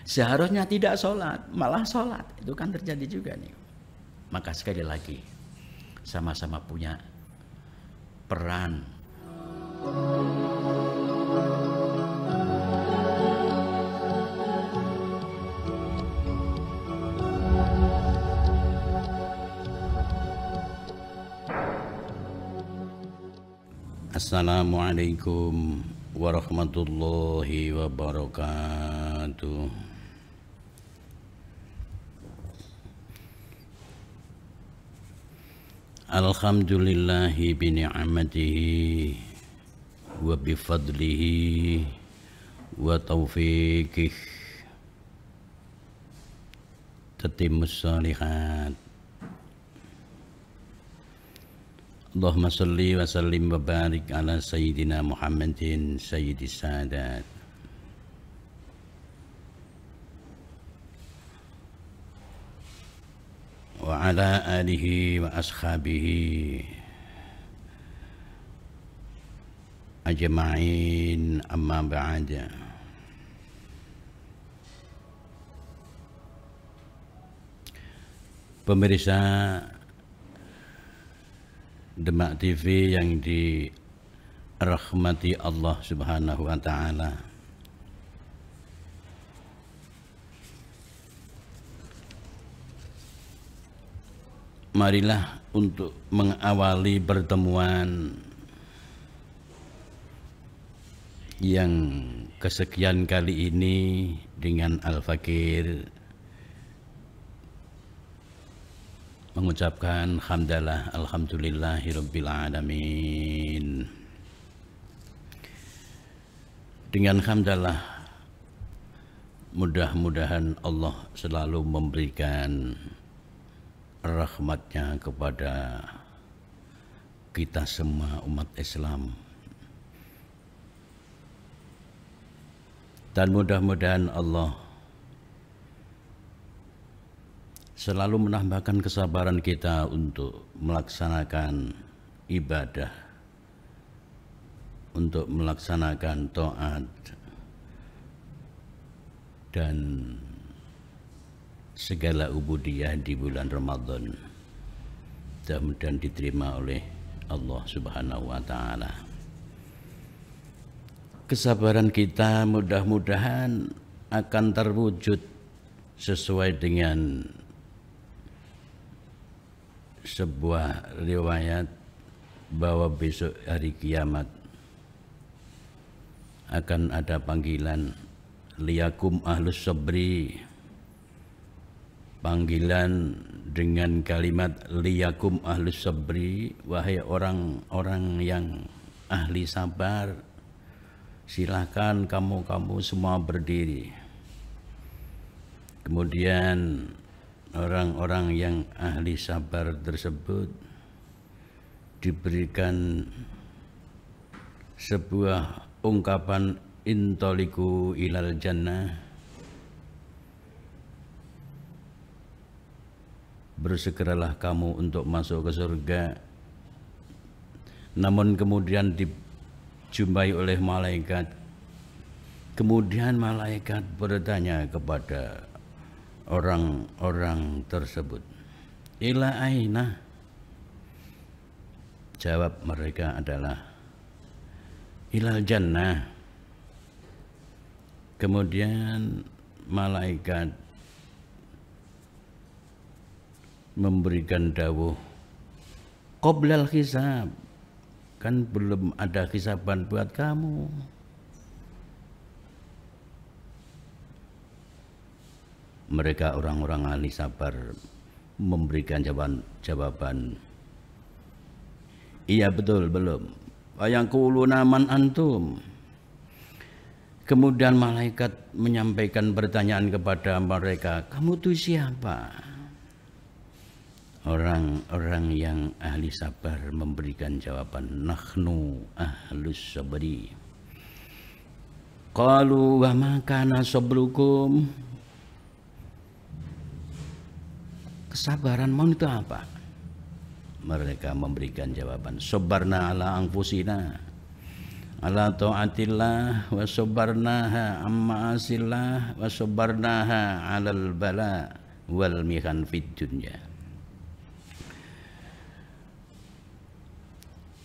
Seharusnya tidak sholat, malah sholat. Itu kan terjadi juga nih. Maka sekali lagi, sama-sama punya peran. Assalamualaikum warahmatullahi wabarakatuh. Alhamdulillahi bini'amatihi wa bifadlihi wa taufiqih tatimmus shalihat. Allahumma salli wa sallim wa barik ala sayyidina Muhammadin sayyidis sadat. Wa ala alihi wa ashabihi ajma'in, amma ba'da. Pemirsa Demak TV yang dirahmati Allah Subhanahu wa taala. Marilah untuk mengawali pertemuan yang kesekian kali ini dengan Al-Fakir mengucapkan hamdalah alhamdulillahirabbil alamin. Dengan hamdalah mudah-mudahan Allah selalu memberikan rahmatnya kepada kita semua umat Islam, dan mudah-mudahan Allah selalu menambahkan kesabaran kita untuk melaksanakan ibadah, untuk melaksanakan taat, dan segala ubudiyah di bulan Ramadan. Mudah-mudahan diterima oleh Allah Subhanahu wa taala. Kesabaran kita mudah-mudahan akan terwujud sesuai dengan sebuah riwayat bahwa besok hari kiamat akan ada panggilan liyakum ahlus sabri, panggilan dengan kalimat liyakum ahlus sabri, wahai orang-orang yang ahli sabar, silakan kamu semua berdiri. Kemudian orang-orang yang ahli sabar tersebut diberikan sebuah ungkapan intoliku ilal jannah, bersegeralah kamu untuk masuk ke surga. Namun kemudian dijumpai oleh malaikat. Kemudian malaikat bertanya kepada orang-orang tersebut, ila aina? Jawab mereka adalah ilal jannah. Kemudian malaikat memberikan dawuh, qoblal hisab, kan belum ada hisaban buat kamu. Mereka orang-orang ahli sabar memberikan jawaban, iya betul, belum. Wayaquluna man antum. Kemudian malaikat menyampaikan pertanyaan kepada mereka, kamu itu siapa? Orang-orang yang ahli sabar memberikan jawaban, nahnu ahlus sabri. Qalu wa ma kana sabrukum? Kesabaranmu itu apa? Mereka memberikan jawaban, sabarna ala anfusina, ala taatillah wa sabarnaha amma asillah wa sabarnaha alal bala wal mihan fid dunya.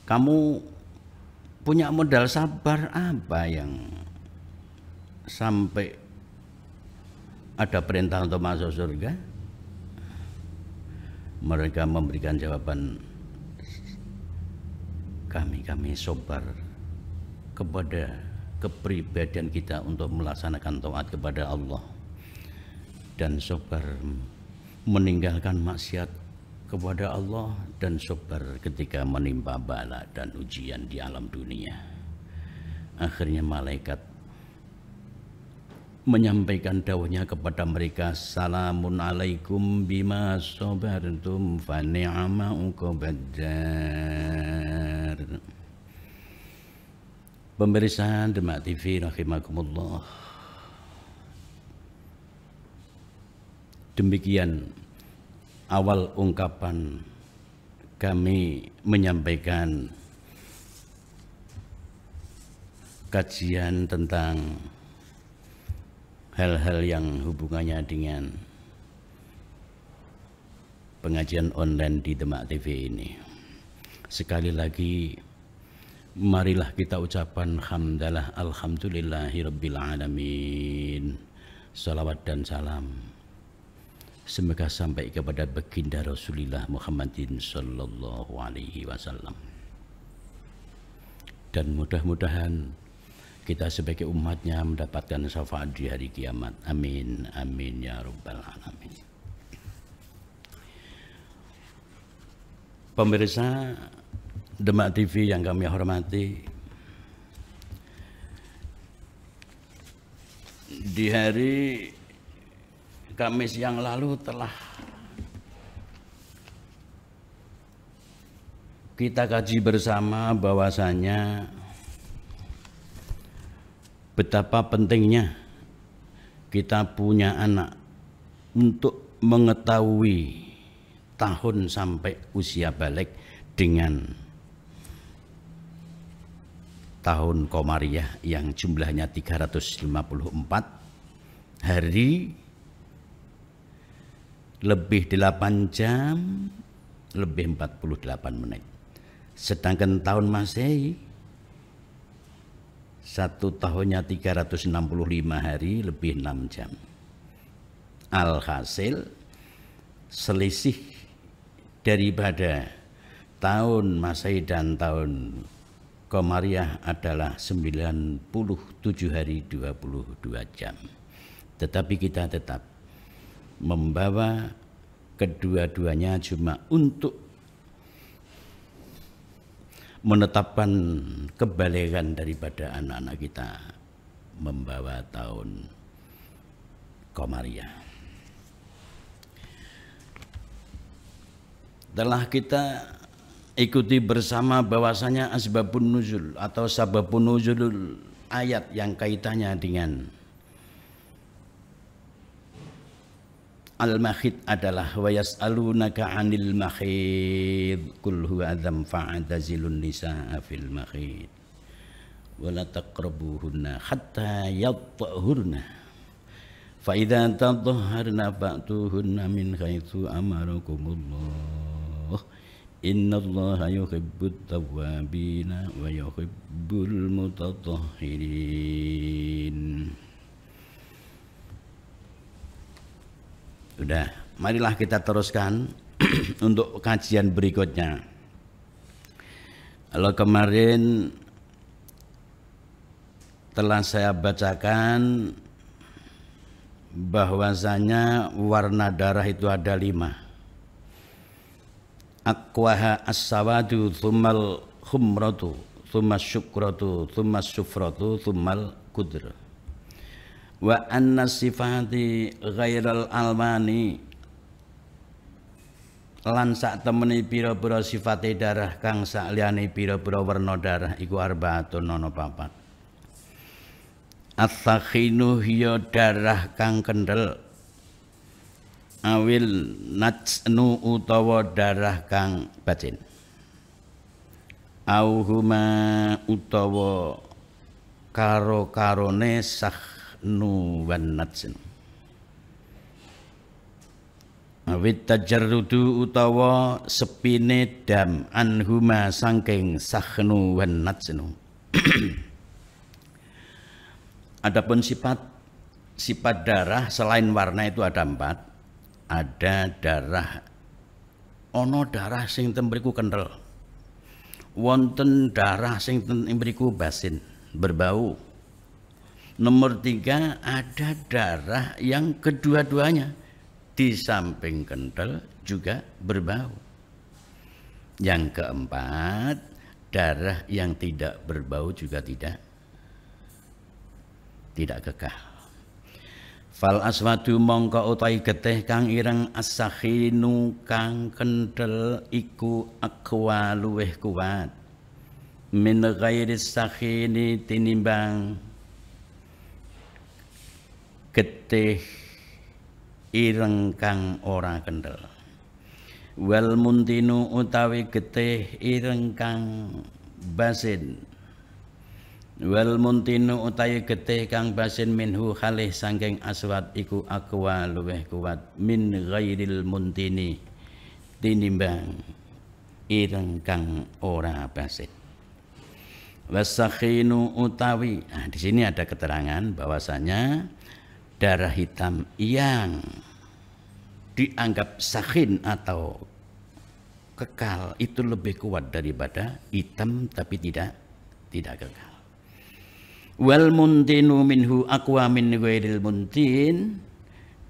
Kamu punya modal sabar apa yang sampai ada perintah untuk masuk surga? Mereka memberikan jawaban, kami sabar kepada kepribadian kita untuk melaksanakan taat kepada Allah, dan sabar meninggalkan maksiat kepada Allah, dan sabar ketika menimpa bala dan ujian di alam dunia. Akhirnya malaikat menyampaikan dawuhnya kepada mereka, salamun alaikum bima sabartum fa ni'ma uqbadar. Pemirsa Demak TV rahimakumullah, demikian awal ungkapan kami menyampaikan kajian tentang hal-hal yang hubungannya dengan pengajian online di Demak TV ini. Sekali lagi, marilah kita ucapkan hamdalah alhamdulillahirabbil alamin. Salawat dan salam semoga sampai kepada baginda Rasulullah Muhammadin sallallahu alaihi wasallam. Dan mudah-mudahan kita sebagai umatnya mendapatkan syafaat di hari kiamat. Amin, amin ya rabbal alamin. Pemirsa Demak TV yang kami hormati, di hari Kamis yang lalu telah kita kaji bersama bahwasanya betapa pentingnya kita punya anak untuk mengetahui tahun sampai usia balik dengan tahun Komariah yang jumlahnya 354 hari, lebih 8 jam, lebih 48 menit. Sedangkan tahun Masehi, 1 tahunnya 365 hari, lebih 6 jam. Alhasil, selisih daripada tahun Masehi dan tahun Komariah adalah 97 hari 22 jam. Tetapi kita tetap membawa kedua-duanya cuma untuk menetapkan kebalikan daripada anak-anak kita membawa tahun Komariah. Telah kita ikuti bersama bahwasanya asbabun nuzul atau sababun nuzulul ayat yang kaitannya dengan al-makhid adalah wa yas'alunaka 'anil makhid qul huwa adzam fa'tazilun nisaa fil makhid wa la taqrabuhunna hatta yatahhurna fa idza tadahharna fa'tuhunna min haitsu amarakumullah innallaha yuhibbut tawwabina wa yuhibbul mutatahhirin. Sudah, marilah kita teruskan untuk kajian berikutnya. Kalau kemarin telah saya bacakan bahwasanya warna darah itu ada 5. Aqwaha as-sawadu thummal khumratu thummas syukratu thummas sufratu thummal qudr. Wa anna sifati ghairal almani lan sak temeni pira-pira sifate darah kang sak liyane pira-pira werna darah iku arbaatun ana 4. As-sakhinu hiya darah kang kendel, awil najnu utawa darah kang bacin, auhuma utawa karo-karone sakhnu wan najn. Awit tajarrudu utawa sepine dam anhuma sangking sakhnu wan najnu. Adapun sifat darah selain warna itu ada 4. Ada darah, ono darah sing tembriku kental, wonten darah sing tembriku basin berbau. Nomor 3, ada darah yang kedua-duanya di samping kental juga berbau. Yang keempat, darah yang tidak berbau juga tidak kekal. Fal aswadu mongko utahi getih kang ireng as-sakhinu kang kenthel iku aqwa luweh kuat min ghairi sakhini tinimbang getih ireng kang ora kenthel. Wal muntinu utawi getih ireng kang basin. Wal muntinu utawi getih kang basin minhu khalih sangking aswad iku aqwa luweh kuat min ghairil muntini tinimbang ireng kang ora basin. Wasakhinu utawi, di sini ada keterangan bahwasanya darah hitam yang dianggap sakhin atau kekal itu lebih kuat daripada hitam tapi tidak kekal. Wal muntinu minhu aqwa min ghairil muntin,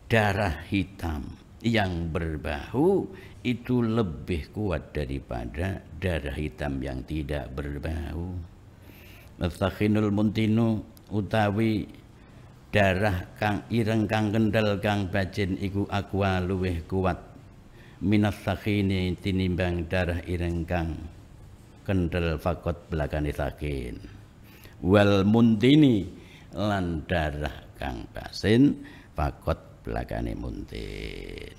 darah hitam yang berbau itu lebih kuat daripada darah hitam yang tidak berbau. Wasakhinul muntinu utawi darah kang ireng kang kendel kang bajin iku aqwa luweh kuat minas sakhini tinimbang darah ireng kang kendel fakot belakane sakhin. Wal muntini lan darah kang basin fakot belakane muntin.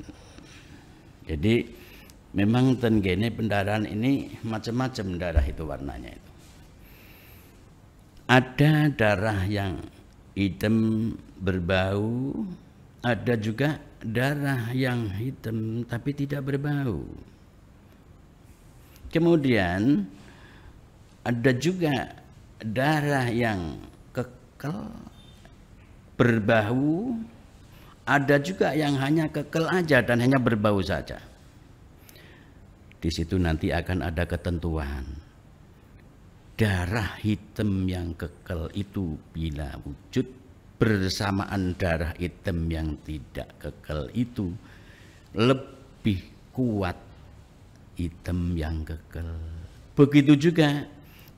Jadi memang tenggene pendarahan ini macam-macam darah itu warnanya itu. Ada darah yang hitam berbau, ada juga darah yang hitam tapi tidak berbau. Kemudian ada juga darah yang kekal berbau, ada juga yang hanya kekal aja dan hanya berbau saja. Di situ nanti akan ada ketentuan. Darah hitam yang kekal itu bila wujud bersamaan darah hitam yang tidak kekal itu lebih kuat hitam yang kekal. Begitu juga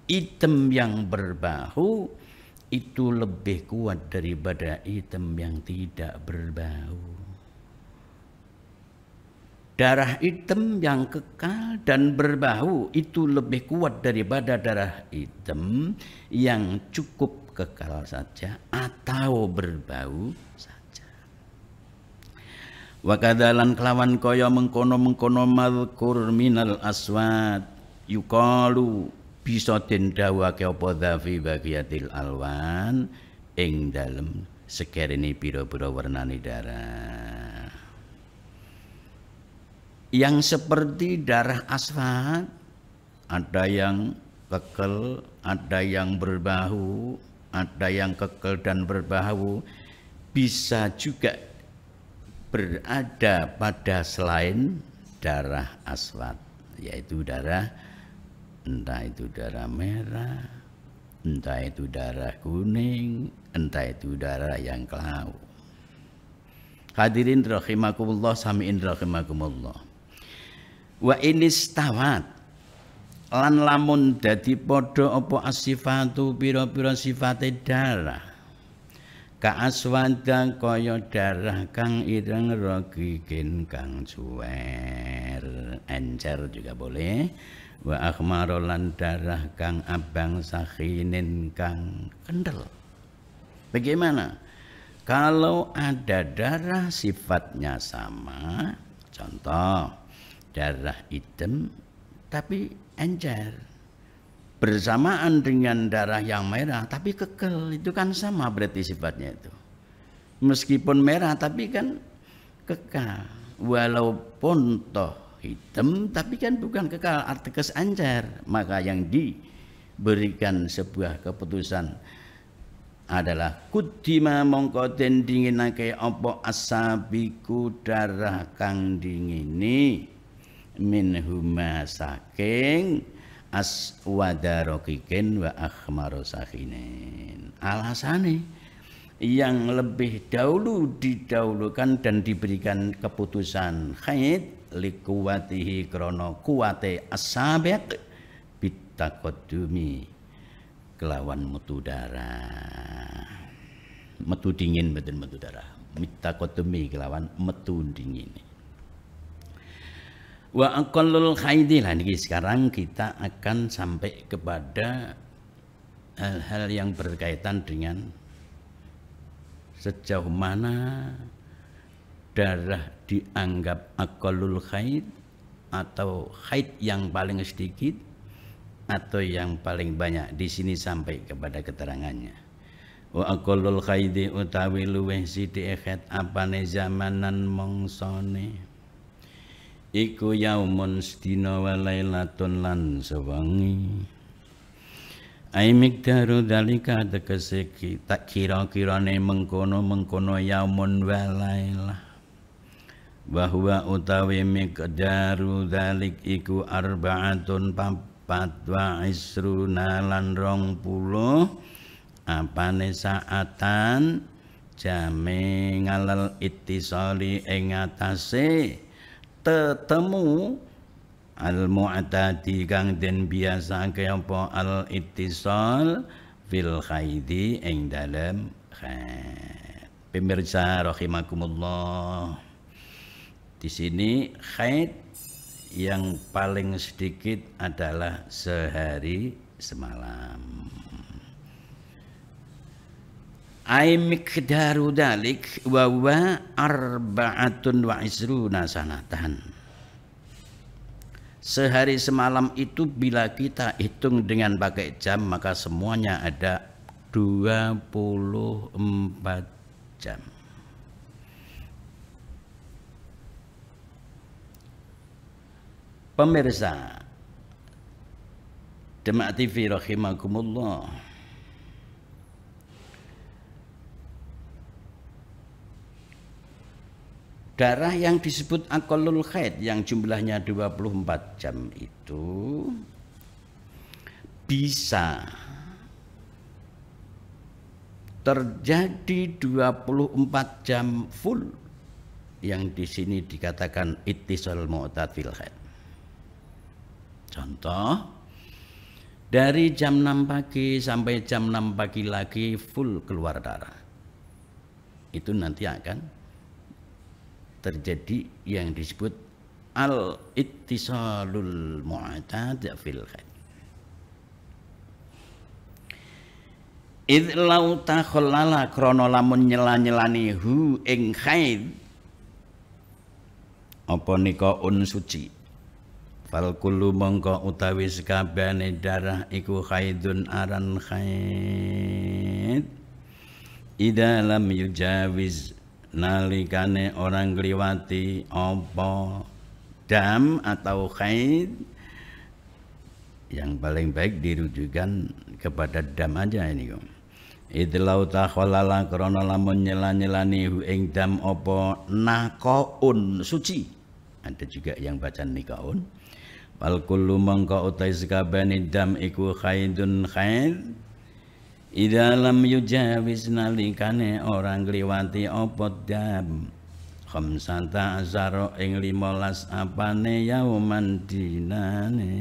hitam yang berbau itu lebih kuat daripada hitam yang tidak berbau. Darah hitam yang kekal dan berbau itu lebih kuat daripada darah hitam yang cukup kekal saja atau berbau saja. Wa kadzalan kelawan kaya mengkono-mengkono mazkur minal aswad yuqalu bisa den dawuhake apa dzafi bagiatil alwan ing dalem sekerene pira-pira warnane darah. Yang seperti darah aswad, ada yang kekal, ada yang berbau, ada yang kekal dan berbau, bisa juga berada pada selain darah aswad, yaitu darah, entah itu darah merah, entah itu darah kuning, entah itu darah yang kelau. Hadirin rahimakumullah, sami'in rahimakumullah. Wa inistawat lan lamun dadi padha apa asifatu pira-pira sifate darah ka aswada kaya darah kang ireng rogigen kang cuwer, encer juga boleh. Wa akhmar lan darah kang abang sakhinin kang kendel. Bagaimana kalau ada darah sifatnya sama, contoh darah hitam tapi encer, bersamaan dengan darah yang merah tapi kekal, itu kan sama berarti sifatnya itu. Meskipun merah tapi kan kekal, walaupun toh hitam tapi kan bukan kekal, artikes anjar. Maka yang diberikan sebuah keputusan adalah kudima mongko den dinginake apa asabiku darah kang dingini minhuma saking aswadarokiken wa akhmarosakinen. Alasane yang lebih dahulu didahulukan dan diberikan keputusan haid likuwatihi krono kuwate asabek bitakodumi kelawan metu darah, metu dingin betul metu darah, bitakodumi kelawan metu dingin. Wa aqallul haidi lah niki sekarang kita akan sampai kepada hal-hal yang berkaitan dengan sejauh mana darah dianggap aqallul haid atau haid yang paling sedikit atau yang paling banyak. Di sini sampai kepada keterangannya. Wa aqallul haidi utawi luweh sithik haid apane zamanan mongsone iku yaumun sedina wa lailatun lan sewengi. Ai mikdaru dalika tegese tak kira-kirane mengkono yaumun wa lailah. Bahwa utawi mikdaru dalik iku arbaatun papat wa isruna lan 20 apane saatan jame ngalal ittisali ing atase tetemu al mu'tadi kang den biasa apa al ittisal fil haidi ing dalem haid. Pemirsa rahimakumullah, di sini haid yang paling sedikit adalah sehari semalam. Ai miqdaru dalik wa huwa arba'atun wa isruna sanatan. Sehari semalam itu bila kita hitung dengan pakai jam maka semuanya ada 24 jam. Pemirsa Demak TV rahimakumullah, darah yang disebut aqallul haid yang jumlahnya 24 jam itu bisa terjadi 24 jam full yang di sini dikatakan ittisal mu'tad fil haid. Contoh, dari jam 6 pagi sampai jam 6 pagi lagi full keluar darah. Itu nanti akan terjadi yang disebut al-ittisalul mu'tad fil haid. Idh lau takhallala krana lamun nyela-nyelani hu ing haid apa nika suci. Fal kullu mongko utawi sakabehane darah iku haidun aran haid. Idza lam yujawiz nalikane orang ngliwati apa dam atau haid, yang paling baik dirujukan kepada dam aja ini kok. Idlau takhallala krana lamun nyela-nyelani hu ing dam apa naqaun suci. Ada juga yang baca nikaun. Wal kullu mangka utai sakabehane dam iku haidun haid. Idza lam yujawiz nalikane orang ngliwati apa dam khamsata azara ing 15 apane yauman dinane.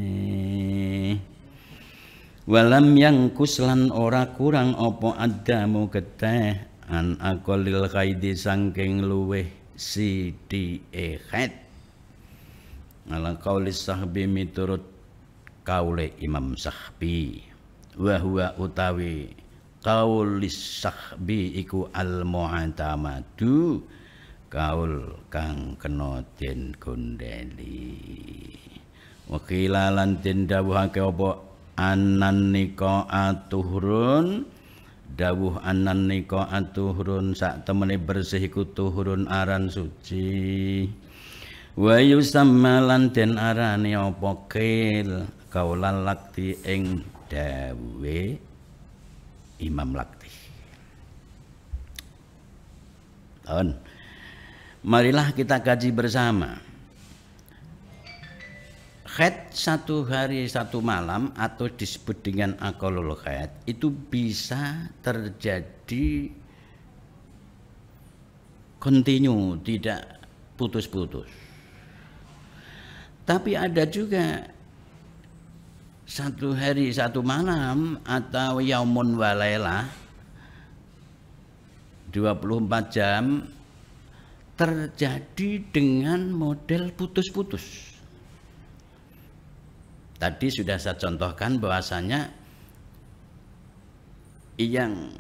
Walam yang kuslan ora kurang apa adamu geteh an aqallil haidi saking luweh sithike haid. Ala qaulis sahbi miturut kaule Imam Sahbi. Wa huwa utawi qaulis sahbi iku al mu'tamadu kaul kang kena den gondeli. Wa qila lan den dawuhake apa anan niqa'at tuhurun, dawuh anan niqa'at tuhurun, sak temene bersih iku tuhurun aran suci. Wa yusamma lan den arani apa qil kaulal lakti ing dawe Imam Lakti. Marilah kita kaji bersama. Haid 1 hari 1 malam atau disebut dengan aqallul haid itu bisa terjadi kontinu, tidak putus-putus. Tapi ada juga 1 hari 1 malam atau yaumun walailah 24 jam terjadi dengan model putus-putus. Tadi sudah saya contohkan bahwasanya yang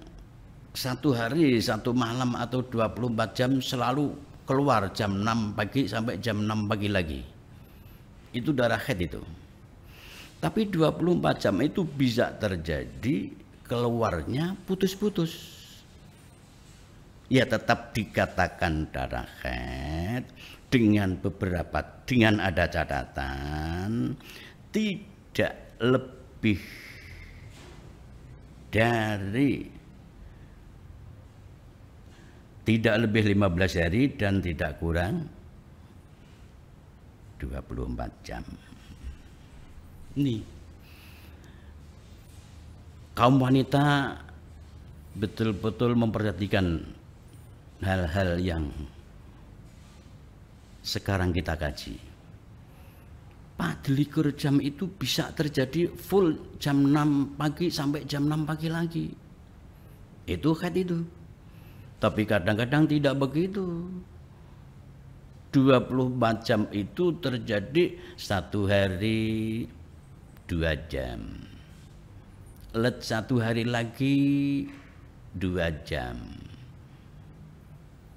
1 hari 1 malam atau 24 jam selalu keluar jam 6 pagi sampai jam 6 pagi lagi. Itu darah haid itu. Tapi 24 jam itu bisa terjadi keluarnya putus-putus. Ya tetap dikatakan darah haid dengan ada catatan tidak lebih dari 15 hari dan tidak kurang 24 jam. Ini kaum wanita betul-betul memperhatikan hal-hal yang sekarang kita kaji. 24 jam itu bisa terjadi full jam 6 pagi sampai jam 6 pagi lagi. Itu haid itu. Tapi kadang-kadang tidak begitu. 24 jam itu terjadi 1 hari 2 jam. Let 1 hari lagi 2 jam.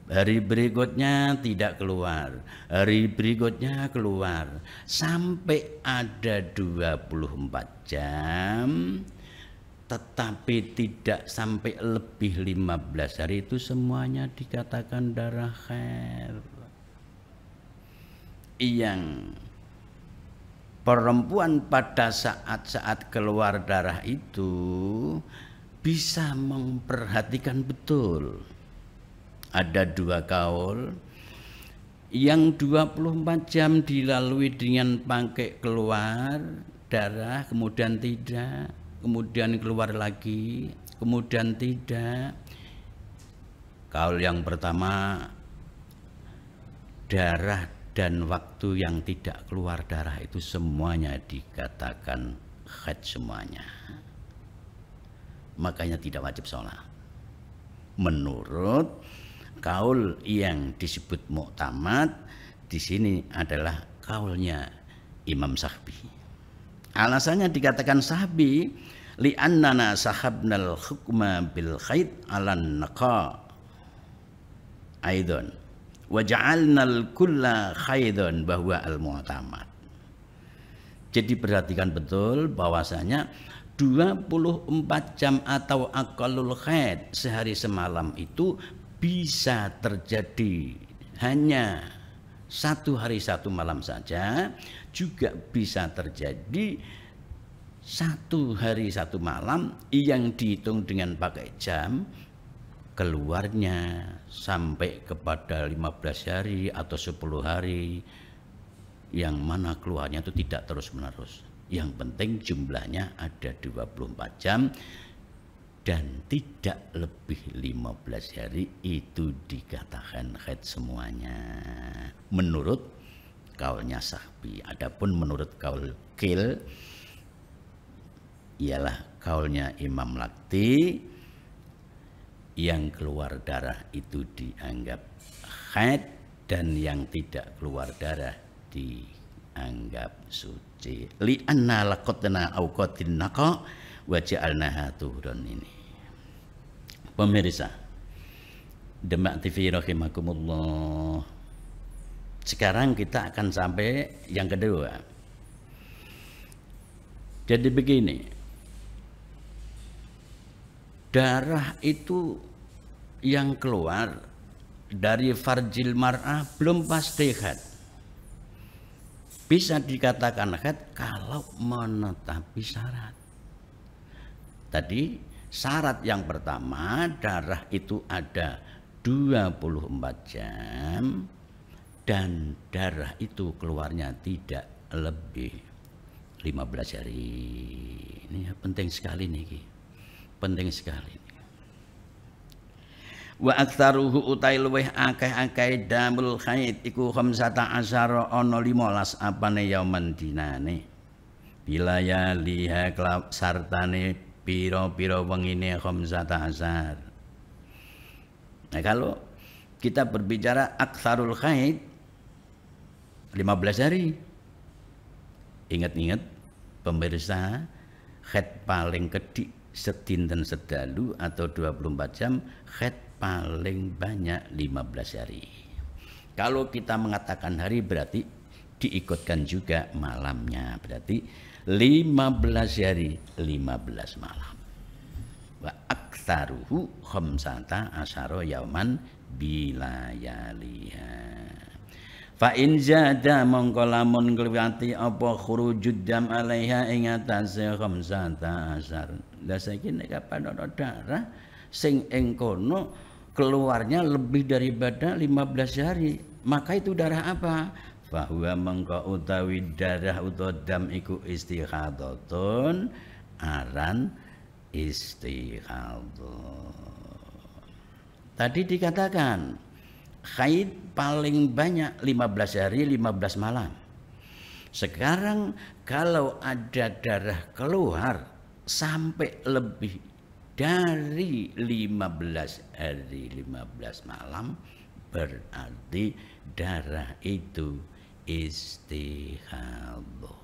Hari berikutnya tidak keluar, hari berikutnya keluar, sampai ada 24 jam, tetapi tidak sampai lebih 15 hari itu semuanya dikatakan darah haid. Yang perempuan pada saat-saat keluar darah itu bisa memperhatikan betul. Ada 2 kaul yang 24 jam dilalui dengan pakai keluar darah, kemudian tidak, kemudian keluar lagi, kemudian tidak. Kaul yang pertama, darah dan waktu yang tidak keluar darah itu semuanya dikatakan haid semuanya. Makanya tidak wajib sholat. Menurut kaul yang disebut mu'tamad di sini adalah kaulnya Imam Sahbi. Alasannya dikatakan Sahbi li'annana sahabnal hukma bil haid 'alan naqa aidan wa ja'alnal kulla haidun bahwa al mu'tamad. Jadi perhatikan betul bahwasanya 24 jam atau aqallul haid sehari semalam itu bisa terjadi hanya 1 hari 1 malam saja, juga bisa terjadi 1 hari 1 malam yang dihitung dengan pakai jam, keluarnya sampai kepada 15 hari atau 10 hari, yang mana keluarnya itu tidak terus menerus. Yang penting jumlahnya ada 24 jam dan tidak lebih 15 hari, itu dikatakan haid semuanya menurut kaulnya Sahbi. Adapun menurut kaul Qil ialah kaulnya Imam Lakti, yang keluar darah itu dianggap haid dan yang tidak keluar darah dianggap suci. Li'anna laqatna awqatin naqa wa ja'alnaha tuhran. Ini pemirsa Demak TV rahimakumullah, sekarang kita akan sampai yang kedua. Jadi begini, darah itu yang keluar dari farjil mar'ah belum pasti haid. Bisa dikatakan haid kalau menetapi syarat. Tadi syarat yang pertama, darah itu ada 24 jam dan darah itu keluarnya tidak lebih 15 hari. Ini penting sekali nih, penting sekali. Wa aktsaruhu utai luweh akeh-akeh damul haid iku 15 ana 15 apane yauman dinane. Bila ya liha kelap sartane pira-pira wengine 15. Nah, kalau kita berbicara aktsarul haid 15 hari. Ingat-ingat pemirsa, haid paling kedik sedinten sedalu atau 24 jam, haid paling banyak 15 hari. Kalau kita mengatakan hari berarti diikutkan juga malamnya, berarti 15 hari 15 malam. Wa aktsaruhu 15 yauman bilayaliha. Fa in zada mongko lamun ngliwati apa khurujud dam alaiha ing atase 15. Lah saiki nek kapan ana darah sing ing kono keluarnya lebih daripada 15 hari, maka itu darah apa? Bahwa mengko utawi darah utawa dam iku istighadatun, aran istighadah. Tadi dikatakan haid paling banyak 15 hari 15 malam. Sekarang kalau ada darah keluar sampai lebih dari 15 hari 15 malam, berarti darah itu istihadah.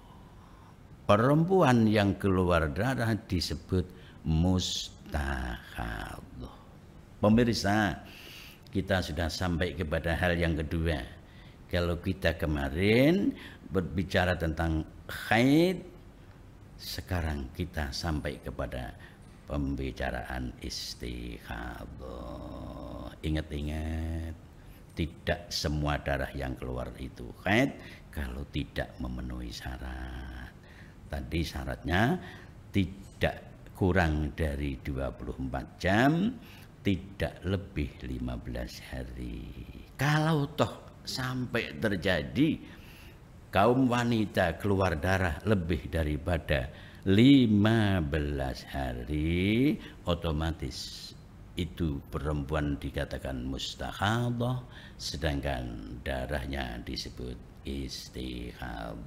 Perempuan yang keluar darah disebut mustahadah. Pemirsa, kita sudah sampai kepada hal yang kedua. Kalau kita kemarin berbicara tentang haid, sekarang kita sampai kepada pembicaraan istihadah. Ingat-ingat, tidak semua darah yang keluar itu haid kalau tidak memenuhi syarat. Tadi syaratnya tidak kurang dari 24 jam, tidak lebih 15 hari. Kalau toh sampai terjadi kaum wanita keluar darah lebih daripada 15 hari, otomatis itu perempuan dikatakan mustahadah, sedangkan darahnya disebut istihadah.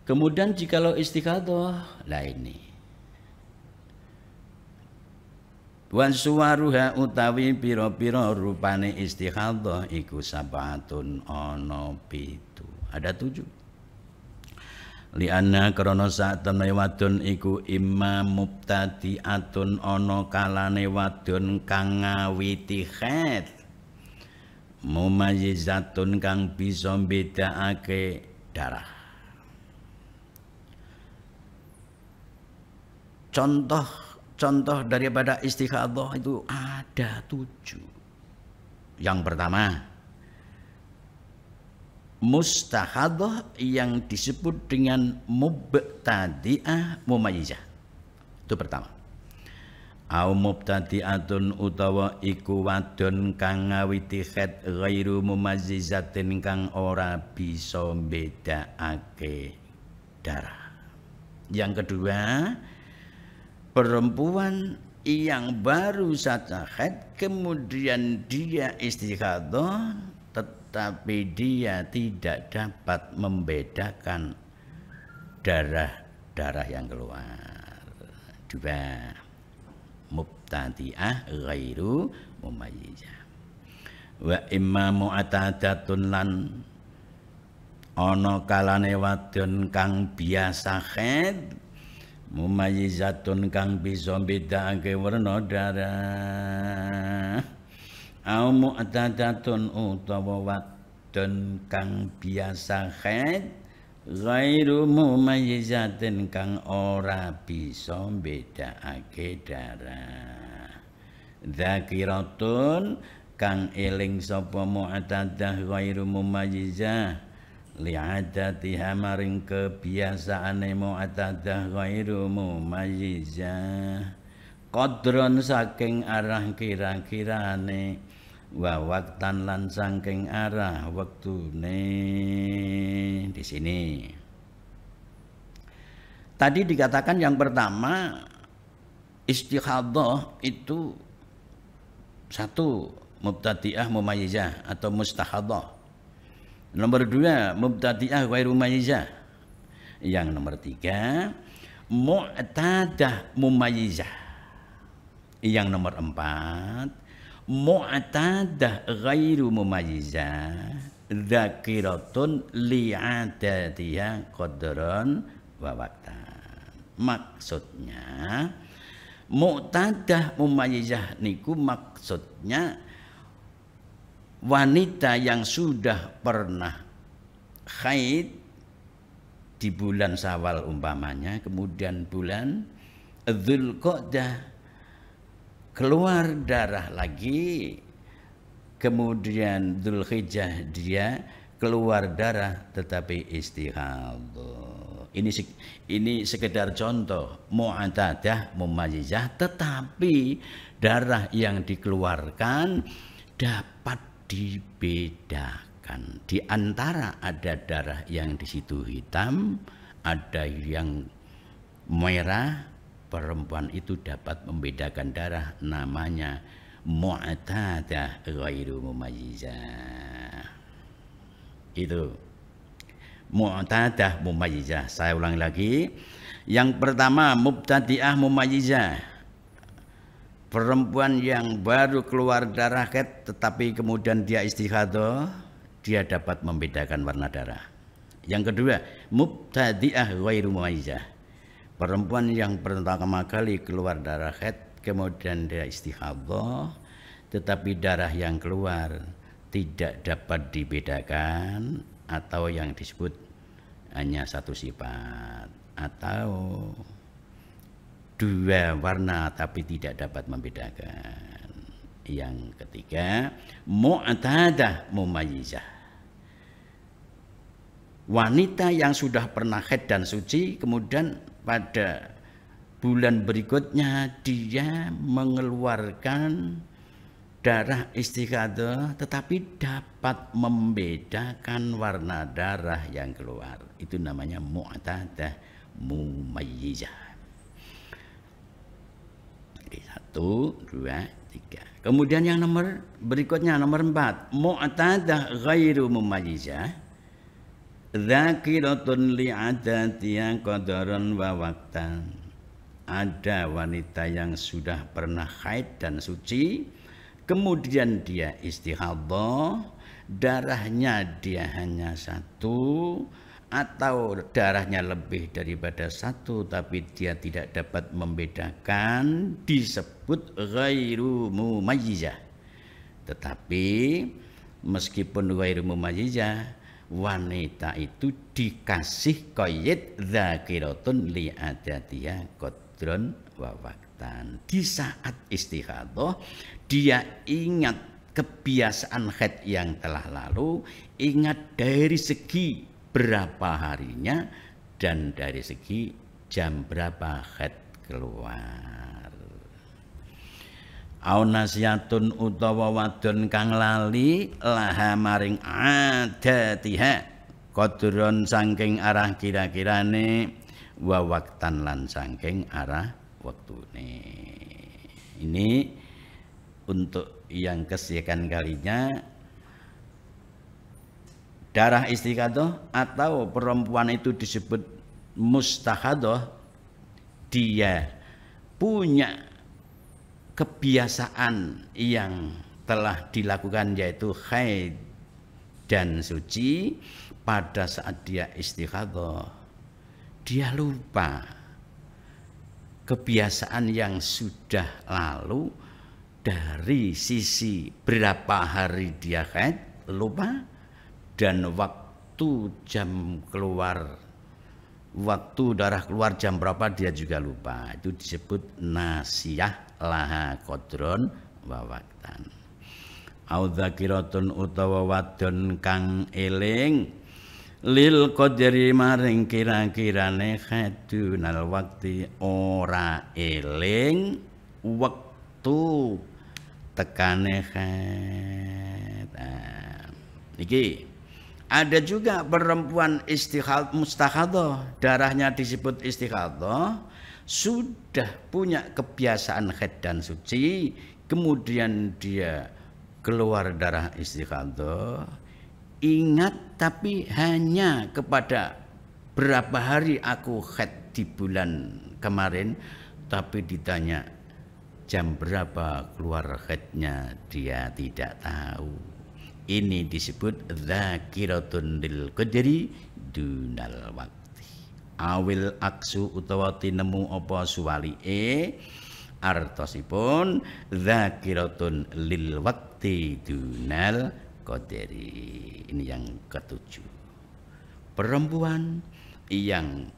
Kemudian jikalau istihadah, lah ini wan suwaruha utawi pira-pira rupane istihadah iku sabatun ana 7. Ada 7. Lianna krana sak temne wadon iku imma mubtadi'atun ana kalane wadon kang ngawiti haid, mumayyizatun kang bisa mbedakake darah. Contoh daripada istihadah itu ada 7. Yang pertama, mustahadah yang disebut dengan mubtadi'ah mumayyizah. Itu pertama. Au mubtadi'atun utawa iku wadon kang ngawiti haid ghairu mumayyizatin kang ora bisa mbedakake darah. Yang kedua, perempuan yang baru saja haid kemudian dia istihadah, tapi dia tidak dapat membedakan darah-darah yang keluar. 2. Mubtadi'ah ghairu mumayyizah. Wa imma mu'atadatun lan ana kalane wadon kang biasa haid, mumayyizatun kang bisa mbedakake werna darah. Au mu'tadatun utawa wadon kang biasa haid ghairu mumayyizatin kang ora bisa mbedakake darah. Dzakiratun kang eling sapa mu'tadah ghairu mumayyizah li'adatiha maring kebiasaane mu'tadah ghairu mumayyizah qadron saking arah kira-kirane wa waktan lan saking arah wektune. Di sini tadi dikatakan yang pertama istihadhah itu satu mubtadi'ah mumayyizah atau mustahadhah. Nomor dua mubtadi'ah ghairu mumayyizah. Yang nomor tiga mu'tadah mumayyizah. Yang nomor empat mu'tadah ghairu mumayyizah dzakiratun li'adatiha qadran wa waqtan. Maksudnya mu'tadah mumayyizah niku maksudnya wanita yang sudah pernah haid di bulan Syawal umpamanya, kemudian bulan Dzulqa'dah keluar darah lagi, kemudian Dzulhijjah dia keluar darah tetapi istihadhah. Ini sekedar contoh mu'tadah mumayyizah, tetapi darah yang dikeluarkan dapat dibedakan. Di antara ada darah yang di situ hitam, ada yang merah, perempuan itu dapat membedakan darah, namanya mu'tadah ghairu mumayyizah. Itu mu'tadah mumayyizah. Saya ulang lagi. Yang pertama mubtadi'ah mumayyizah, perempuan yang baru keluar darah haid tetapi kemudian dia istihadhah, dia dapat membedakan warna darah. Yang kedua mubtadi'ah ghairu mumayyizah, perempuan yang pertama kali keluar darah haid kemudian dia istihadhah tetapi darah yang keluar tidak dapat dibedakan, atau yang disebut hanya satu sifat atau dua warna tapi tidak dapat membedakan. Yang ketiga mu'tadah mumayyizah, wanita yang sudah pernah haid dan suci kemudian pada bulan berikutnya dia mengeluarkan darah istihadhah tetapi dapat membedakan warna darah yang keluar, itu namanya mu'tadah mumayyizah. Jadi 1, 2, 3. Kemudian yang nomor berikutnya nomor 4 mu'tadah ghairu mumayyizah dzakiratun li'adatiha qadaran wa waqtan. Ada wanita yang sudah pernah haid dan suci kemudian dia istihadhah, darahnya dia hanya satu atau darahnya lebih daripada satu tapi dia tidak dapat membedakan, disebut ghairu mumayyizah. Tetapi meskipun ghairu mumayyizah, wanita itu dikasih qaid dzakiratun li'adatiha qadran wa waqtan. Di saat istihadhah dia ingat kebiasaan haid yang telah lalu, ingat dari segi berapa harinya dan dari segi jam berapa haid keluar. Au nasiyatun utawa wadon kang lali laha maring adatiha qadron saking arah kira-kirane wa waqtan lan saking arah wektune. Ini untuk yang kesekian kalinya darah istihadhah atau perempuan itu disebut mustahadhah, dia punya kebiasaan yang telah dilakukan yaitu haid dan suci. Pada saat dia istihadhah dia lupa kebiasaan yang sudah lalu dari sisi berapa hari dia haid lupa, dan waktu waktu darah keluar jam berapa dia juga lupa. Itu disebut nasiyah laha qadron wa waqtan. Au dzakiratun utawa wadon kang eling lil qadri maring kira-kirane khadunal wakti ora eling wektu tekane khat. Niki ada juga perempuan mustakhadah, darahnya disebut istikhadah, sudah punya kebiasaan haid dan suci, kemudian dia keluar darah istikhadah, ingat tapi hanya kepada berapa hari aku haid di bulan kemarin, tapi ditanya jam berapa keluar haidnya dia tidak tahu. Ini disebut dzakiratun lil qadri dunal waqti. Awil aksu utawa tinemu apa suwalike artosipun dzakiratun lil waqti dunal qadri. Ini yang ketujuh. Perempuan yang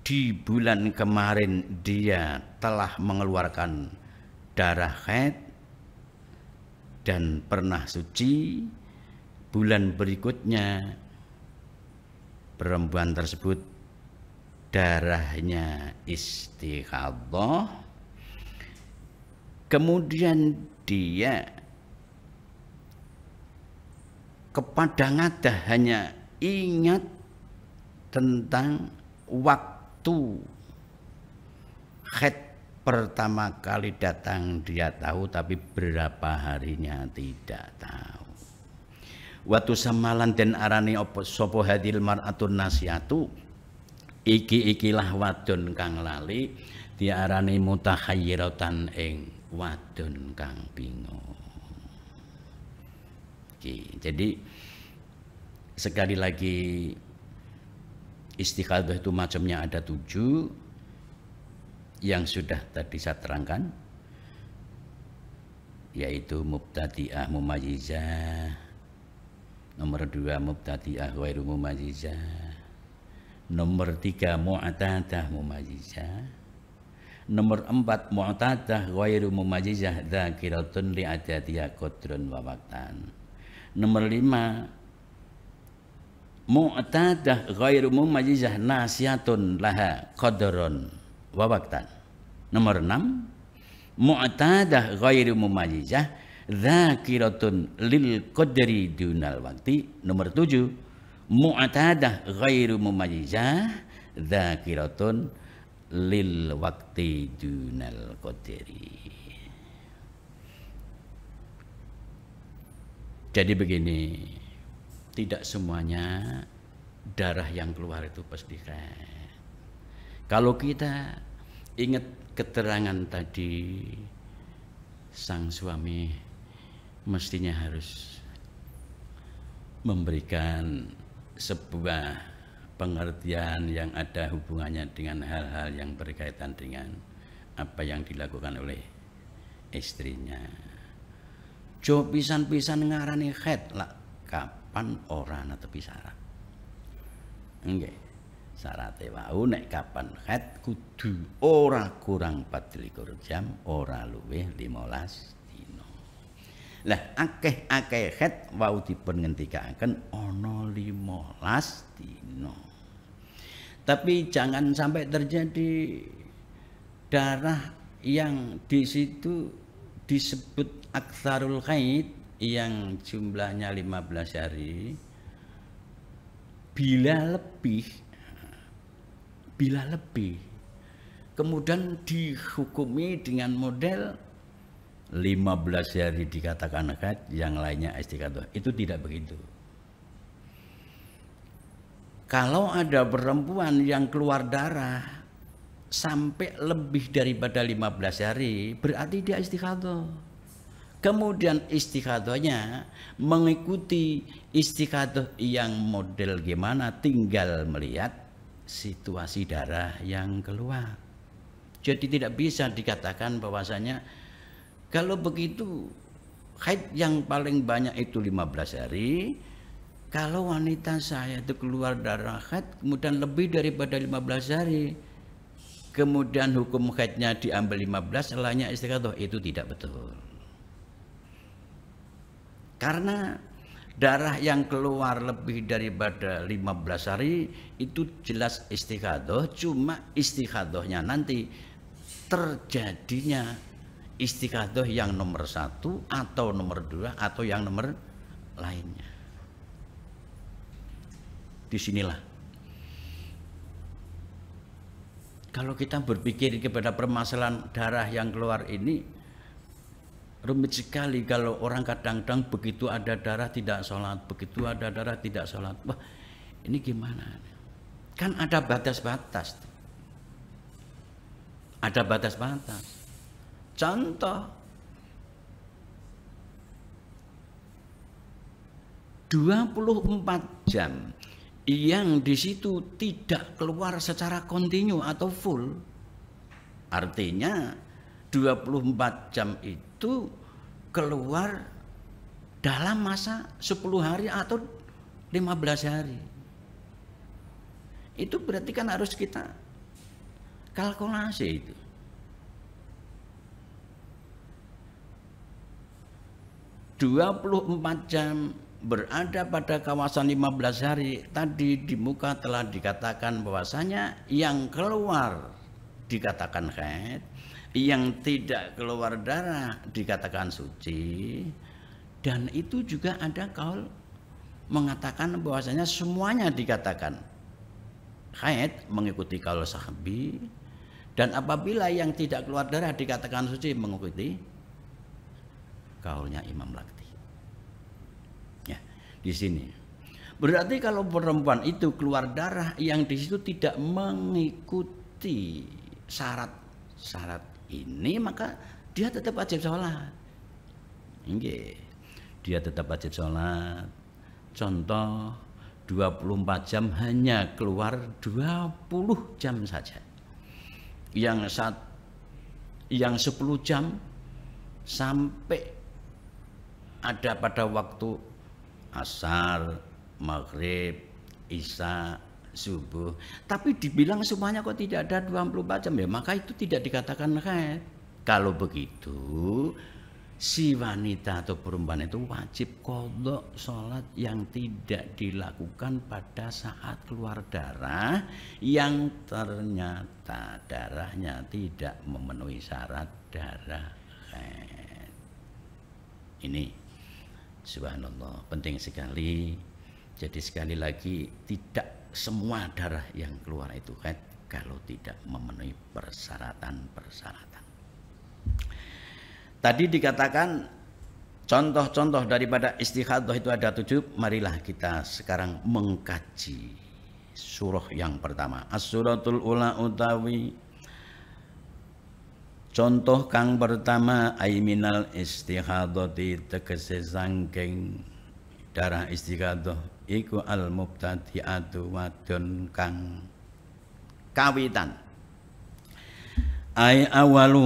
di bulan kemarin dia telah mengeluarkan darah haid dan pernah suci, bulan berikutnya perempuan tersebut darahnya istikhadah, kemudian dia kepada ngadah hanya ingat tentang waktu haid pertama kali datang dia tahu, tapi berapa harinya tidak tahu. Watu samalan den arani apa sapa hadil mar'atun nasiyatu, ikilah wadon kang lali diarani mutahayyiratan ing wadon kang bingung. Jadi sekali lagi istikhadah itu macamnya ada 7 yang sudah tadi saya terangkan, yaitu mubtadi'ah mumayyizah, nomor 2 mubtadi'ah ghairu mumayyizah, nomor 3 mu'tadah mumayyizah, nomor 4 mu'tadah ghairu mumayyizah dzakiratun li adatiha qadrun wa waqtan, nomor 5 mu'tadah ghairu mumayyizah nasiyatun laha qadrun wa waqtan, nomor 6 mu'tadah ghairu mumayyizah dzakiratun lil qadri dunal waqti, nomor 7 mu'tadah ghairu mumayyizah dzakiratun lil waqti dunal qadri. Jadi begini, tidak semuanya darah yang keluar itu pasti haid. Kalau kita ingat keterangan tadi, sang suami mestinya harus memberikan sebuah pengertian yang ada hubungannya dengan hal-hal yang berkaitan dengan apa yang dilakukan oleh istrinya. Jo pisan-pisan ngarani haid lah, kapan ora netepi syarat. Nggih. Syarate wau nek kapan haid kudu ora kurang 24 jam, ora luwih 15 dina. Lah akeh-akeh haid wau dipun ngendikaken ana 15 dina. Tapi jangan sampai terjadi darah yang di situ disebut aktsarul haid yang jumlahnya 15 hari, bila lebih kemudian dihukumi dengan model 15 hari dikatakan haid, yang lainnya istikhadah. Itu tidak begitu. Kalau ada perempuan yang keluar darah sampai lebih daripada 15 hari, berarti dia istikhadah. Kemudian istighadahnya mengikuti istighadah yang model gimana, tinggal melihat situasi darah yang keluar. Jadi tidak bisa dikatakan bahwasanya kalau begitu haid yang paling banyak itu 15 hari, kalau wanita saya itu keluar darah haid kemudian lebih daripada 15 hari, kemudian hukum haidnya diambil 15, setelahnya istighathah, itu tidak betul. Karena darah yang keluar lebih daripada 15 hari itu jelas istighathah, cuma istighathahnya nanti terjadinya istighathah yang nomor 1 atau nomor 2 atau yang nomor lainnya. Disinilah kalau kita berpikir kepada permasalahan darah yang keluar ini rumit sekali. Kalau orang kadang-kadang begitu ada darah tidak sholat, begitu ada darah tidak sholat, wah ini gimana? Kan ada batas-batas, ada batas-batas. Contoh 24 jam yang di situ tidak keluar secara kontinu atau full, artinya 24 jam itu keluar dalam masa 10 hari atau 15 hari. Itu berarti kan harus kita kalkulasi itu. "24 jam berada pada kawasan 15 hari, tadi di muka telah dikatakan bahwasanya yang keluar dikatakan haid, yang tidak keluar darah dikatakan suci, dan itu juga ada kaul mengatakan bahwasanya semuanya dikatakan haid mengikuti kaul Sahbi, dan apabila yang tidak keluar darah dikatakan suci mengikuti kaulnya Imam Lakti. Di sini berarti kalau perempuan itu keluar darah yang di situ tidak mengikuti syarat-syarat ini, maka dia tetap wajib sholat. Dia tetap wajib sholat. Contoh 24 jam hanya keluar 20 jam saja, yang 10 jam sampai ada pada waktu asar, maghrib, isya, subuh, tapi dibilang semuanya kok tidak ada 24 jam, ya maka itu tidak dikatakan haid. Kalau begitu si wanita atau perempuan itu wajib qadha sholat yang tidak dilakukan pada saat keluar darah yang ternyata darahnya tidak memenuhi syarat darah haid. Ini subhanallah, penting sekali. Jadi sekali lagi, tidak semua darah yang keluar itu haid kalau tidak memenuhi persyaratan-persyaratan. Tadi dikatakan contoh-contoh daripada istighathah itu ada 7. Marilah kita sekarang mengkaji surah yang pertama, As-Suratul Ula utawi contoh kang pertama, aiminal istighadati tegese sangking darah istighathah iku al mubtadi'atu wadon kang kawitan. Ai awalu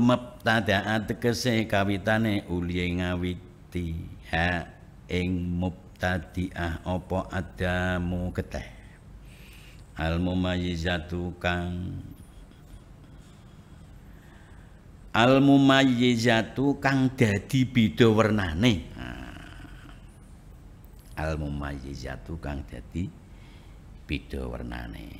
mubtada'a tegese kawitane uli ngawiti ha ing mubtadi'ah apa adamu keteh. Al mumayyizatu kang al-mumayyizatu kang dadi beda wernane. Al-mumayyizatu kang dadi beda wernane.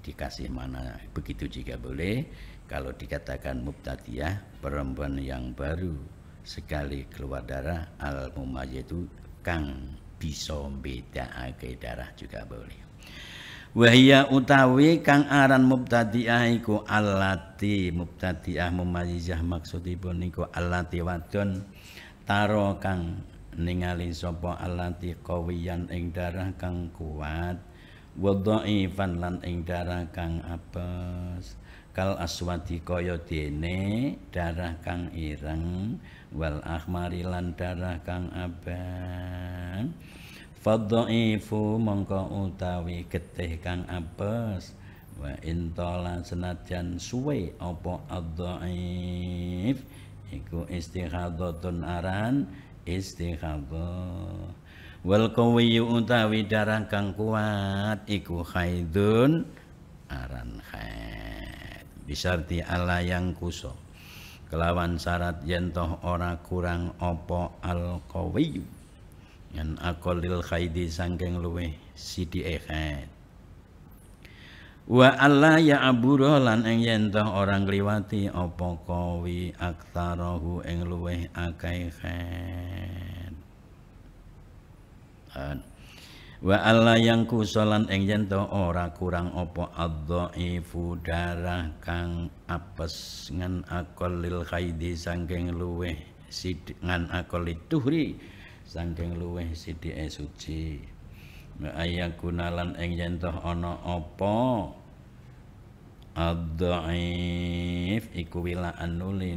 Dikasih mana begitu juga boleh. Kalau dikatakan mubtadiyah, perempuan yang baru sekali keluar darah, al-mumayyizatu kang bisa bedakake darah juga boleh. Wahia utawi kang aran mubtadi'ah iku allati, mubtadi'ah mumayyizah maksudipun niku allati wadon taro kang ningali sapa allati qawiyan ing darah kang kuat, wa dhaifan lan ing darah kang apes, kal aswadi kaya dene darah kang ireng, wal ahmari lan darah kang abang. Fadhaifu mongko utawi getih kang apes, wa intola senajan suwe apa adhaif iku istighadatun aran istighadah. Wal qawiyyu utawi darah kang kuat iku haidun aran haid bisarti ala yang kuso kelawan syarat yen toh ora kurang apa al qawiyyu yen aqallil haidi saking luweh sithike haid wa alla ya abura lan ing yen toh ora ngliwati apa qawi aktsarahu ing luweh akeh haid wa alla yang kusolan ing yen to ora kurang apa adhaifu darah kang apes ngan aqallil haidi saking luweh sithik ngan aqallit tuhri saking luweh sithike suci wa ayakunalan ing yen to ana apa adhaif iku wilaan nuli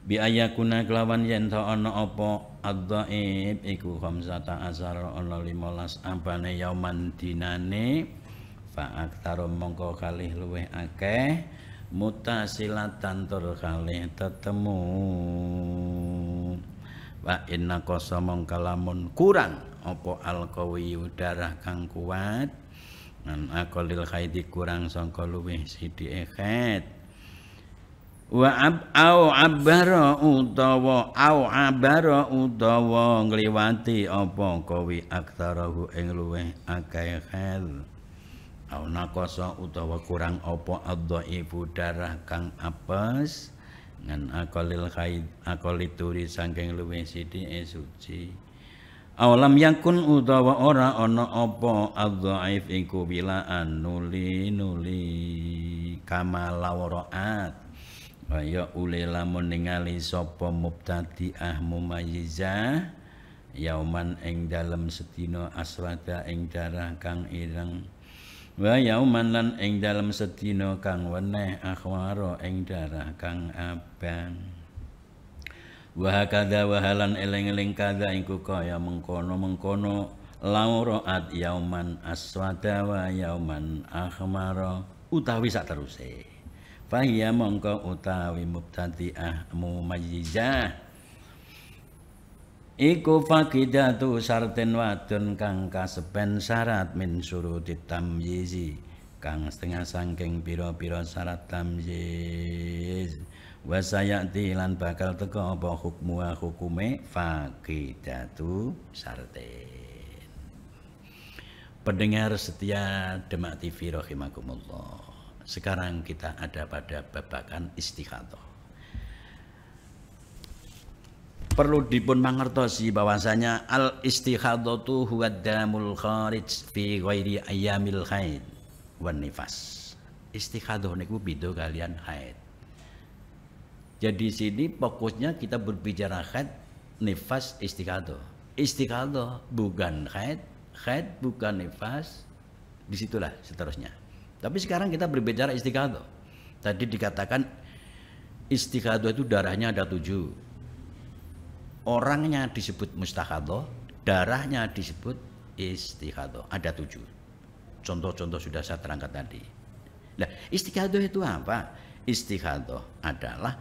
bi ayakuna kelawan yen ta ana apa adzaib iku khamsata asara ana 15 ambane yauman dinane fa aktsara mongko kalih luweh akeh mutasilatan tur kalih tetemu wa inna qasa mongko lamun kurang apa alqawi darah kang kuat nan aqallil haidi kurang sangka luweh sithike haid wa abara utawa ngliwati apa kawi aktsarahu ing luweh akeh hal au naqasa utawa kurang apa adhaifu darah kang apes ngan aqallil haid aqallituri saking luweh sithike suci awalam yakun utawa ora ana apa adhaif iku bilaan nuli kamalawraat kaya ule lamun ningali sapa mubtadi'ah mumayyizah yauman ing dalem sedina aswada ing darah kang ireng wa yauman lan ing dalem sedina kang weneh akhwara ing darah kang abang wa hakadha wa halan eling-eling kada iku kaya mengkono lauraat yauman aswada wa yauman akhmara utawi sateruse fahiya mongko utawi mubtadi'ah mumayyizah iku faqidatu syartin wadon kang kasepen syarat min syurutit tamyizi kang setengah saking pira-pira syarat tamyiz wa sayati lan bakal teka apa hukume faqidatu syartin. Pendengar setia Demak TV rahimakumullah. Sekarang kita ada pada babakan istikhadah. Perlu dipun mangertosi bahwasanya al istikhadatu huwa damul kharij fi ghairi ayyamil haid wan nifas. Istikhadah niku beda kalian haid. Jadi sini fokusnya kita berbicara haid, nifas, istikhadah. Istikhadah bukan haid, haid bukan nifas. Disitulah seterusnya. Tapi sekarang kita berbicara istikhadah. Tadi dikatakan istikhadah itu darahnya ada 7. Orangnya disebut mustakhadah, darahnya disebut istikhadah. Ada 7. Contoh-contoh sudah saya terangkat tadi. Nah, istikhadah itu apa? Istikhadah adalah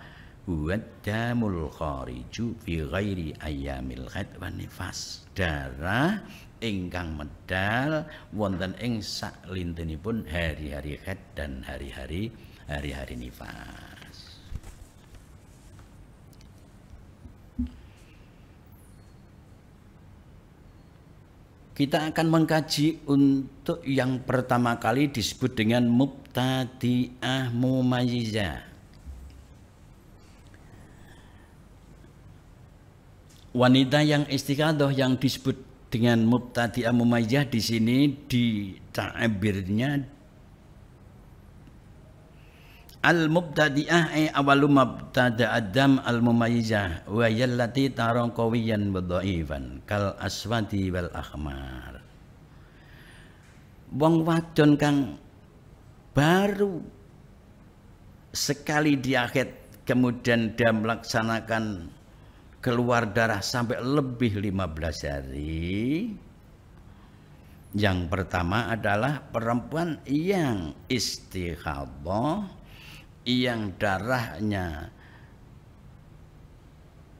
damul khariju fi ghairi ayyamil haid wan nifas. Darah ingkang medal wonten ing saklintenipun hari-hari haid dan hari-hari nifas. Kita akan mengkaji untuk yang pertama kali disebut dengan mubtadi'ah mumayyizah. Wanita yang istikhadah yang disebut dengan mubtadi'ah mumayyizah di sini dita'birnya al-mubtadi'ah awalu mubtada'ad dam al-mumayyizah wa yallati tara qawiyan wa dhaifan kal aswadi wal ahmar. Wong wadon kang baru sekali diakad kemudian dia melaksanakan keluar darah sampai lebih 15 hari. Yang pertama adalah perempuan yang istikhadah, yang darahnya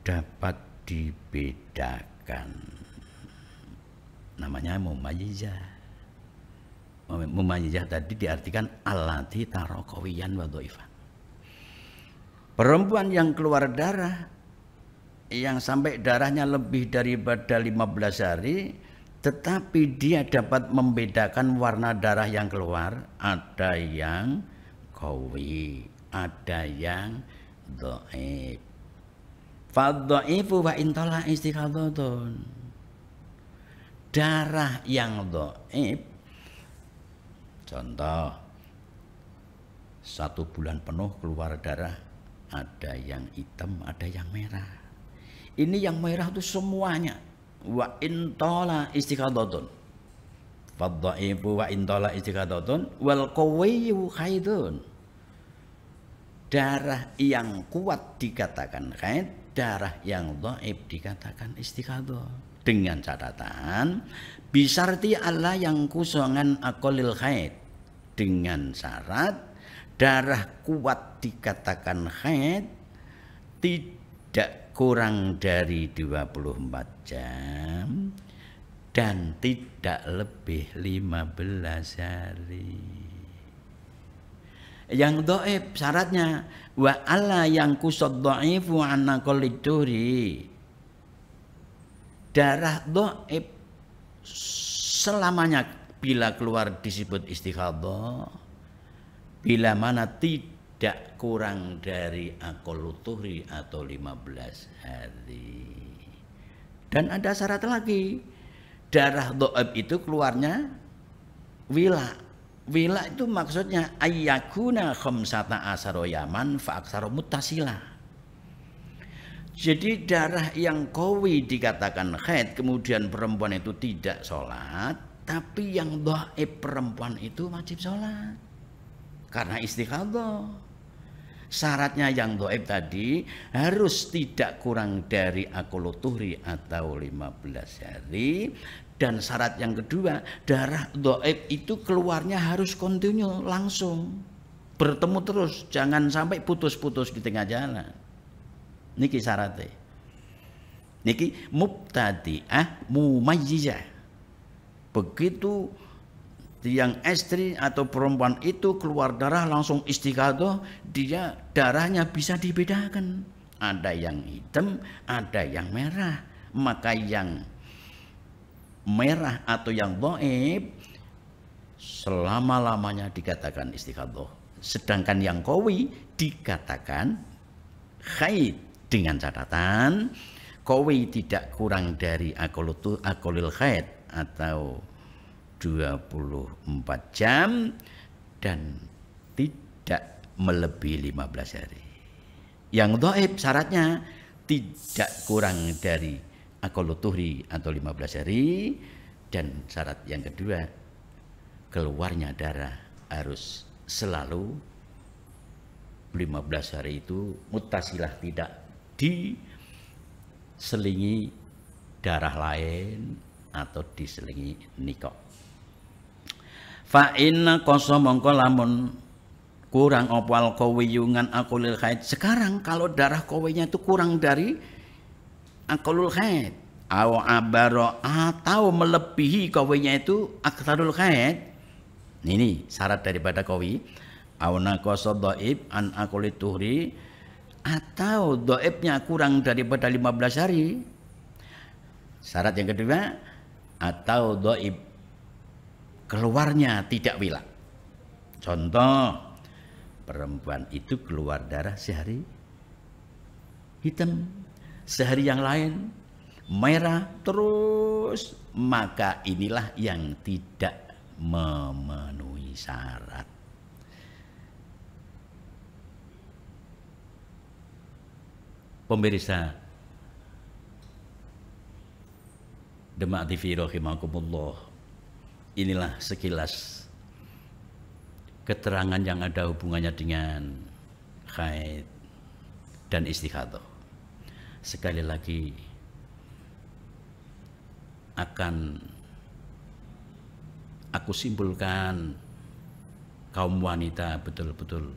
dapat dibedakan namanya mumayyizah. Mumayyizah tadi diartikan allati tara qawiyan wa dhaifan. Perempuan yang keluar darah, yang sampai darahnya lebih daripada 15 hari, tetapi dia dapat membedakan warna darah yang keluar, ada yang qawi, ada yang dhaif. Fadhaifu wa intala istiqadhatun. Darah yang dhaif, contoh 1 bulan penuh keluar darah, ada yang hitam, ada yang merah. Ini yang merah itu semuanya. Wa intala istiqadhatun. Fadhaifu wa intala istiqadhatun wal qawiyyu haidun. Darah yang kuat dikatakan haid, darah yang dhaif dikatakan istiqadhah. Dengan catatan bisarti Allah yang kusongan akolil haid, dengan syarat darah kuat dikatakan haid tidak kurang dari 24 jam dan tidak lebih 15 hari. Yang dhaif syaratnya wa alla yang kusad dhaifu an aqalliduri. Darah dhaif selamanya bila keluar disebut istiqadhah, bila mana tidak kurang dari aqallutuhri atau 15 hari. Dan ada syarat lagi, darah dhaif itu keluarnya wila. Wila itu maksudnya ayyakuna khamsata asara yaman fa aktsara muttasila. Jadi darah yang qawi dikatakan haid, kemudian perempuan itu tidak sholat, tapi yang dhaif perempuan itu wajib sholat karena istiqadhah. Syaratnya yang dhaif tadi harus tidak kurang dari aqallutuhri atau 15 hari. Dan syarat yang kedua, darah dhaif itu keluarnya harus kontinu, langsung bertemu terus, jangan sampai putus-putus di tengah jalan. Niki syaratnya. Niki mubtadi'ah mumayyizah. Begitu yang istri atau perempuan itu keluar darah langsung istiqadhah, dia darahnya bisa dibedakan. Ada yang hitam, ada yang merah. Maka yang merah atau yang dhaif selama-lamanya dikatakan istiqadhah. Sedangkan yang qawi dikatakan haid, dengan catatan qawi tidak kurang dari aqallul haid atau 24 jam dan tidak melebihi 15 hari. Yang dhaif syaratnya tidak kurang dari aqallutuhri atau 15 hari, dan syarat yang kedua keluarnya darah harus selalu 15 hari itu muttasilah, tidak diselingi darah lain atau diselingi nikah. Fa inna qasa mongko lamun kurang opal qawiyungan aqalul haid. Sekarang kalau darah qawinya itu kurang dari aqalul haid aw abaro atau melebihi qawinya itu aktsarul haid. Ini syarat daripada qawi. Aw naqasa dhaif an aqallituhri, atau dhaifnya kurang daripada 15 hari. Syarat yang kedua, atau dhaif keluarnya tidak wila. Contoh, perempuan itu keluar darah sehari hitam, sehari yang lain merah terus, maka inilah yang tidak memenuhi syarat. Pemirsa Demak TV rahimakumullah, inilah sekilas keterangan yang ada hubungannya dengan haid dan istihadah. Sekali lagi akan aku simpulkan, kaum wanita betul-betul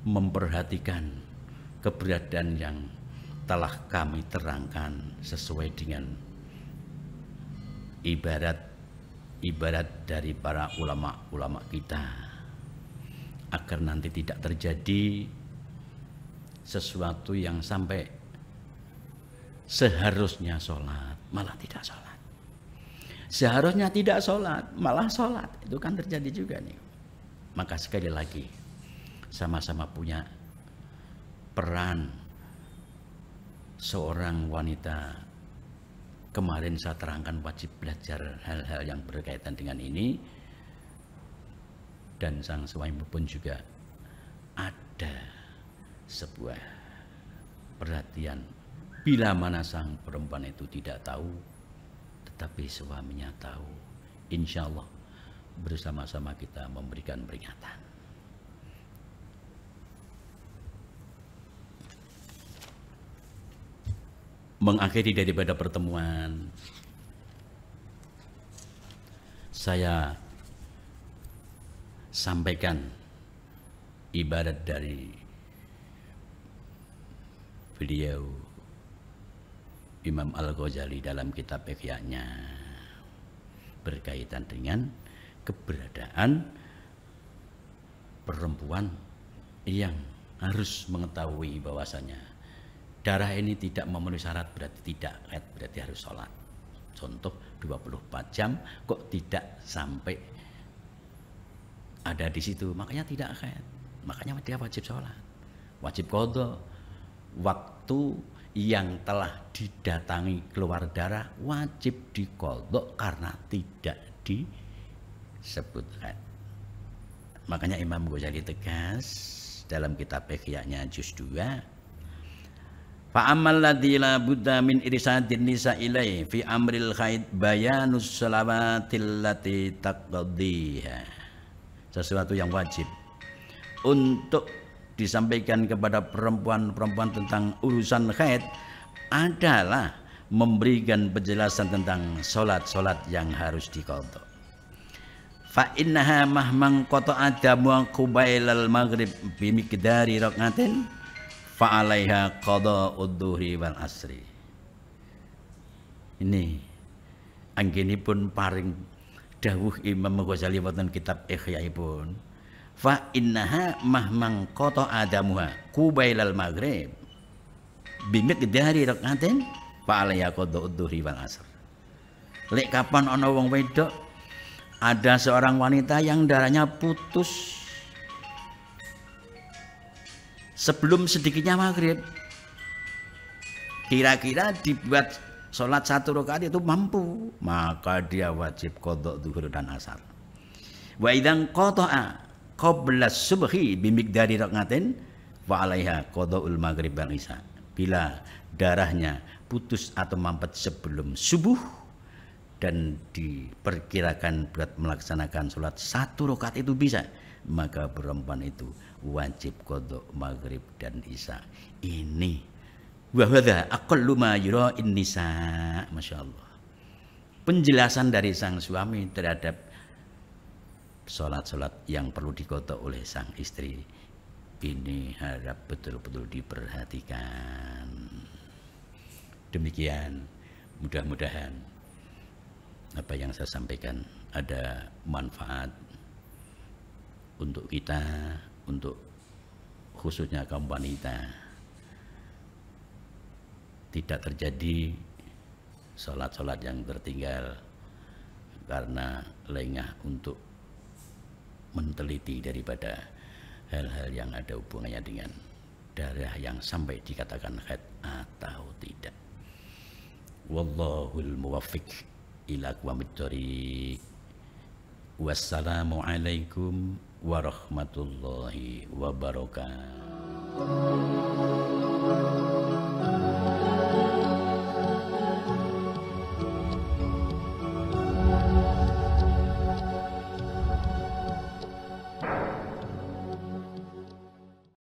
memperhatikan keberadaan yang telah kami terangkan sesuai dengan ibarat ibarat dari para ulama-ulama kita, agar nanti tidak terjadi sesuatu yang sampai seharusnya sholat malah tidak sholat, seharusnya tidak sholat malah sholat. Itu kan terjadi juga nih. Maka sekali lagi sama-sama punya peran seorang wanita. Kemarin saya terangkan wajib belajar hal-hal yang berkaitan dengan ini, dan sang suami pun juga ada sebuah perhatian bila mana sang perempuan itu tidak tahu tetapi suaminya tahu. Insya Allah bersama-sama kita memberikan peringatan. Mengakhiri daripada pertemuan, saya sampaikan ibarat dari beliau Imam Al-Ghazali dalam kitab Ihya-nya berkaitan dengan keberadaan perempuan yang harus mengetahui bahwasanya darah ini tidak memenuhi syarat berarti tidak haid, berarti harus sholat. Contoh 24 jam kok tidak sampai ada di situ, makanya tidak haid, makanya dia wajib sholat, wajib qadha. Waktu yang telah didatangi keluar darah wajib diqadha karena tidak disebut haid. Makanya Imam Ghazali tegas dalam kitab Ihya-nya juz 2, fa ammal ladzi la budda min irsadin nisa ilai fi amril haid bayanus salawatil lati taqdiha. Sesuatu yang wajib untuk disampaikan kepada perempuan-perempuan tentang urusan haid adalah memberikan penjelasan tentang solat-solat yang harus diqadha. Fa innaha mahman qata'a damu qubailal maghrib bi miqdari raqatin fa 'alaiha qada'ud dhuhri wal asri. Ini anggenipun paring dawuh Imam Ghazali wonten kitab Ihya-ipun. Fa innaha mahman qata'a damuha qubailal maghrib bi miqdari raqatin fa 'alaiha qada'ud dhuhri wal asr. Lek kapan ana wong wedok, ada seorang wanita yang darahnya putus sebelum sedikitnya maghrib, kira-kira dibuat sholat 1 rakaat itu mampu, maka dia wajib qadha zuhur dan asar. Wa idzan qata'a qabla subhi bi miqdari raqatin wa 'alaiha qada'ul maghrib wal isya. Bila darahnya putus atau mampet sebelum subuh dan diperkirakan buat melaksanakan sholat 1 rakaat itu bisa, maka perempuan itu wajib qadha maghrib dan isya. Ini wa hadza aqallu ma yura'in nisa. Masyaallah, penjelasan dari sang suami terhadap sholat-sholat yang perlu diqadha oleh sang istri ini harap betul-betul diperhatikan. Demikian, mudah-mudahan apa yang saya sampaikan ada manfaat untuk kita, untuk khususnya kaum wanita. Tidak terjadi sholat-sholat yang tertinggal karena lengah untuk meneliti daripada hal-hal yang ada hubungannya dengan darah yang sampai dikatakan haid atau tidak. Wallahul muwaffiq ila aqwamit thoriq. Wassalamualaikum warahmatullahi wabarakatuh.